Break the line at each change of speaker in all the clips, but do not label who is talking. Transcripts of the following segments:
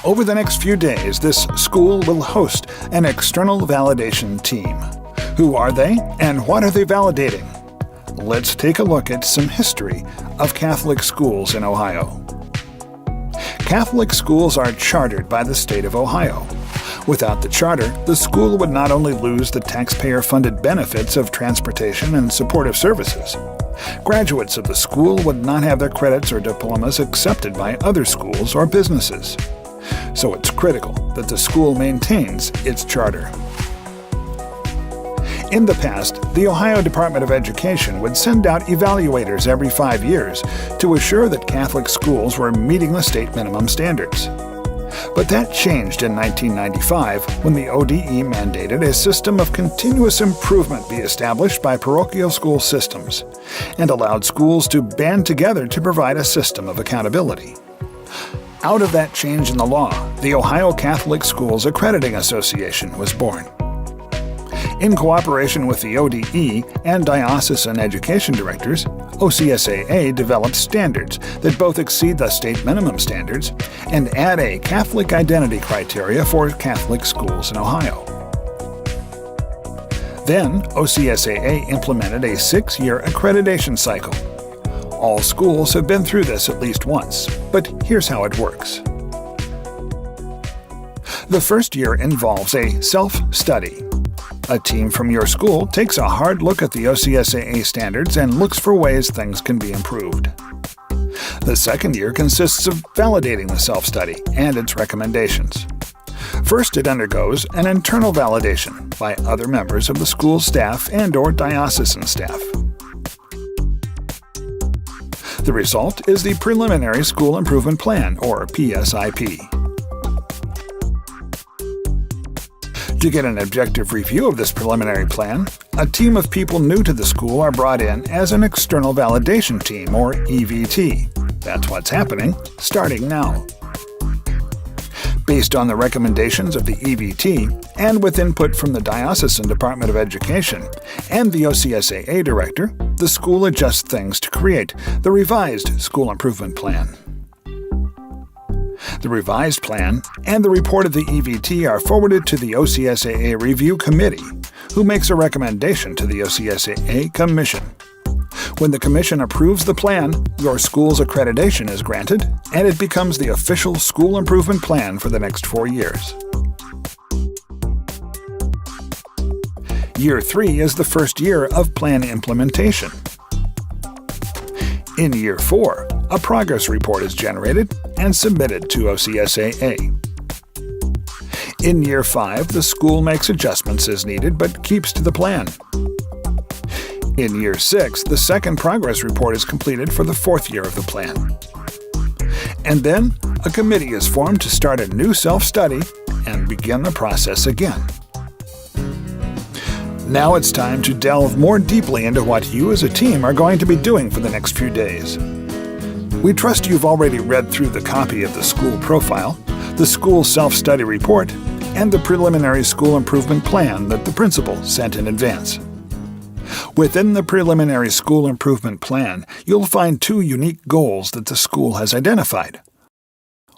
Over the next few days, this school will host an external validation team. Who are they, and what are they validating? Let's take a look at some history of Catholic schools in Ohio. Catholic schools are chartered by the state of Ohio. Without the charter, the school would not only lose the taxpayer-funded benefits of transportation and supportive services. Graduates of the school would not have their credits or diplomas accepted by other schools or businesses. So it's critical that the school maintains its charter. In the past, the Ohio Department of Education would send out evaluators every 5 years to assure that Catholic schools were meeting the state minimum standards. But that changed in 1995 when the ODE mandated a system of continuous improvement be established by parochial school systems and allowed schools to band together to provide a system of accountability. Out of that change in the law, the Ohio Catholic Schools Accrediting Association was born. In cooperation with the ODE and diocesan education directors, OCSAA developed standards that both exceed the state minimum standards and add a Catholic identity criteria for Catholic schools in Ohio. Then, OCSAA implemented a 6-year accreditation cycle. All schools have been through this at least once, but here's how it works. The first year involves a self-study. A team from your school takes a hard look at the OCSAA standards and looks for ways things can be improved. The second year consists of validating the self-study and its recommendations. First, it undergoes an internal validation by other members of the school staff and/or diocesan staff. The result is the Preliminary School Improvement Plan, or PSIP. To get an objective review of this preliminary plan, a team of people new to the school are brought in as an external validation team, or EVT. That's what's happening, starting now. Based on the recommendations of the EVT, and with input from the Diocesan Department of Education and the OCSAA director, the school adjusts things to create the revised School Improvement Plan. The revised plan and the report of the EVT are forwarded to the OCSAA Review Committee, who makes a recommendation to the OCSAA Commission. When the Commission approves the plan, your school's accreditation is granted, and it becomes the official school improvement plan for the next 4 years. Year 3 is the first year of plan implementation. In Year 4, a progress report is generated and submitted to OCSAA. In Year 5, the school makes adjustments as needed but keeps to the plan. In Year 6, the second progress report is completed for the 4th year of the plan. And then, a committee is formed to start a new self-study and begin the process again. Now it's time to delve more deeply into what you as a team are going to be doing for the next few days. We trust you've already read through the copy of the school profile, the school self-study report, and the preliminary school improvement plan that the principal sent in advance. Within the preliminary school improvement plan, you'll find 2 unique goals that the school has identified.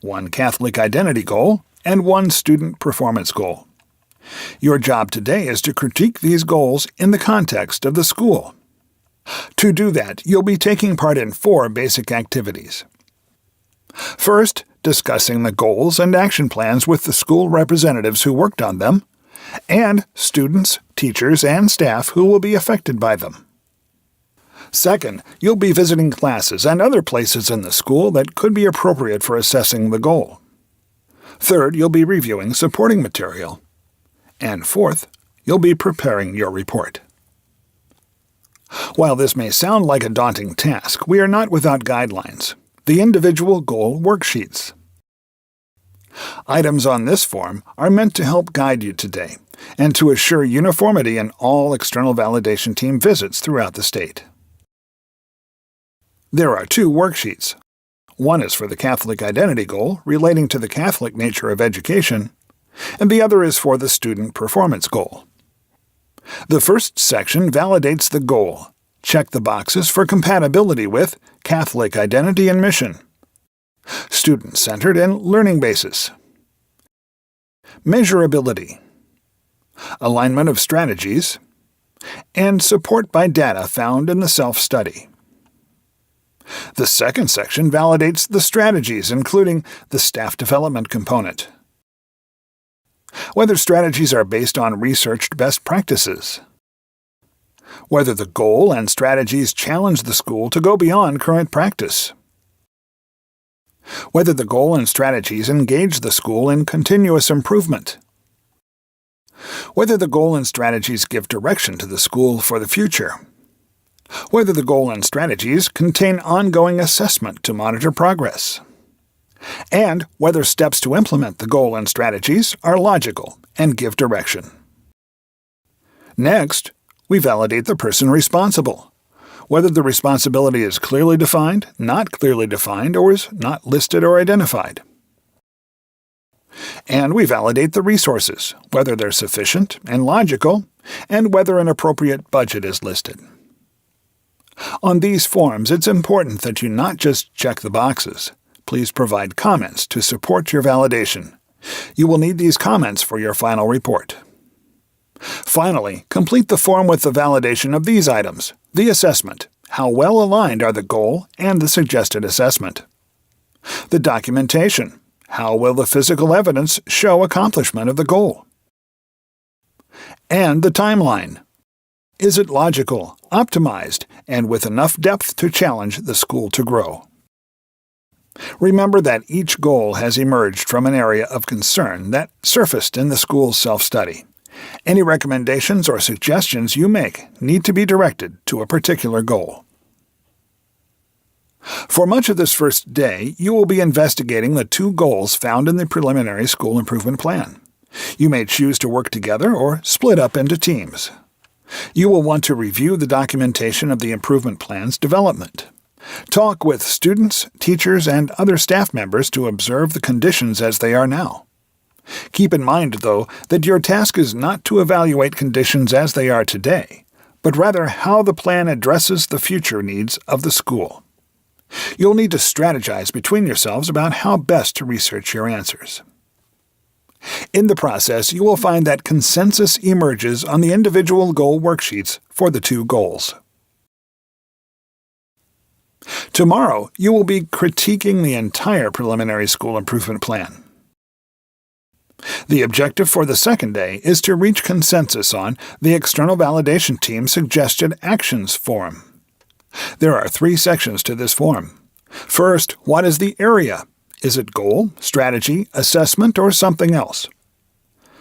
One Catholic identity goal and one student performance goal. Your job today is to critique these goals in the context of the school. To do that, you'll be taking part in 4 basic activities. First, discussing the goals and action plans with the school representatives who worked on them, and students, teachers, and staff who will be affected by them. Second, you'll be visiting classes and other places in the school that could be appropriate for assessing the goal. Third, you'll be reviewing supporting material. And fourth, you'll be preparing your report. While this may sound like a daunting task, we are not without guidelines, the individual goal worksheets. Items on this form are meant to help guide you today and to assure uniformity in all external validation team visits throughout the state. There are 2 worksheets. One is for the Catholic identity goal relating to the Catholic nature of education, and the other is for the student performance goal. The first section validates the goal. Check the boxes for compatibility with Catholic identity and mission, student-centered and learning basis, measurability, alignment of strategies, and support by data found in the self-study. The second section validates the strategies, including the staff development component, whether strategies are based on researched best practices, whether the goal and strategies challenge the school to go beyond current practice, whether the goal and strategies engage the school in continuous improvement, whether the goal and strategies give direction to the school for the future, whether the goal and strategies contain ongoing assessment to monitor progress, and whether steps to implement the goal and strategies are logical and give direction. Next, we validate the person responsible, whether the responsibility is clearly defined, not clearly defined, or is not listed or identified. And we validate the resources, whether they're sufficient and logical, and whether an appropriate budget is listed. On these forms, it's important that you not just check the boxes. Please provide comments to support your validation. You will need these comments for your final report. Finally, complete the form with the validation of these items: the assessment, how well aligned are the goal and the suggested assessment; the documentation, how will the physical evidence show accomplishment of the goal; and the timeline. Is it logical, optimized, and with enough depth to challenge the school to grow? Remember that each goal has emerged from an area of concern that surfaced in the school's self-study. Any recommendations or suggestions you make need to be directed to a particular goal. For much of this first day, you will be investigating the 2 goals found in the preliminary school improvement plan. You may choose to work together or split up into teams. You will want to review the documentation of the improvement plan's development. Talk with students, teachers, and other staff members to observe the conditions as they are now. Keep in mind, though, that your task is not to evaluate conditions as they are today, but rather how the plan addresses the future needs of the school. You'll need to strategize between yourselves about how best to research your answers. In the process, you will find that consensus emerges on the individual goal worksheets for the 2 goals. Tomorrow, you will be critiquing the entire preliminary school improvement plan. The objective for the second day is to reach consensus on the external validation team's suggested actions form. There are 3 sections to this form. First, what is the area? Is it goal, strategy, assessment, or something else?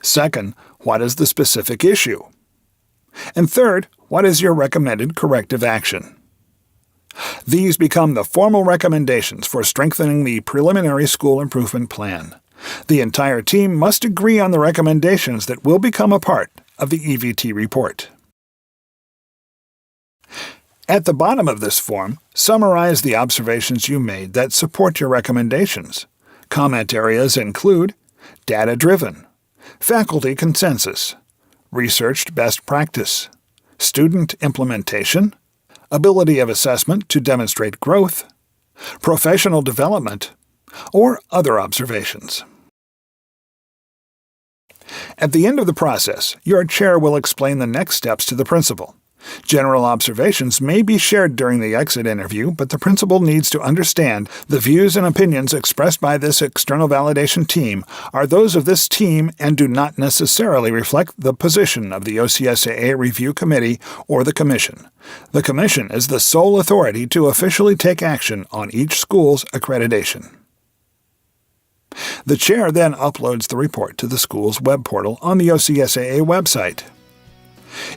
Second, what is the specific issue? And third, what is your recommended corrective action? These become the formal recommendations for strengthening the preliminary school improvement plan. The entire team must agree on the recommendations that will become a part of the EVT report. At the bottom of this form, summarize the observations you made that support your recommendations. Comment areas include data-driven, faculty consensus, researched best practice, student implementation, ability of assessment to demonstrate growth, professional development, or other observations. At the end of the process, your chair will explain the next steps to the principal. General observations may be shared during the exit interview, but the principal needs to understand the views and opinions expressed by this external validation team are those of this team and do not necessarily reflect the position of the OCSAA Review Committee or the Commission. The Commission is the sole authority to officially take action on each school's accreditation. The chair then uploads the report to the school's web portal on the OCSAA website.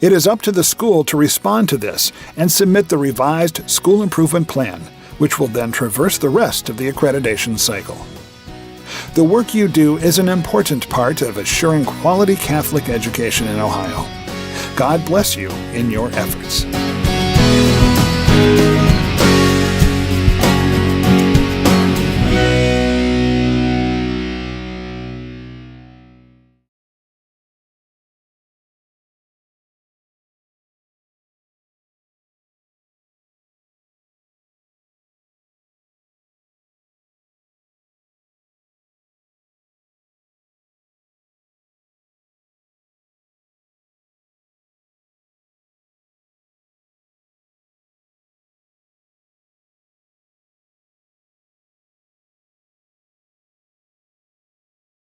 It is up to the school to respond to this and submit the revised school improvement plan, which will then traverse the rest of the accreditation cycle. The work you do is an important part of assuring quality Catholic education in Ohio. God bless you in your efforts.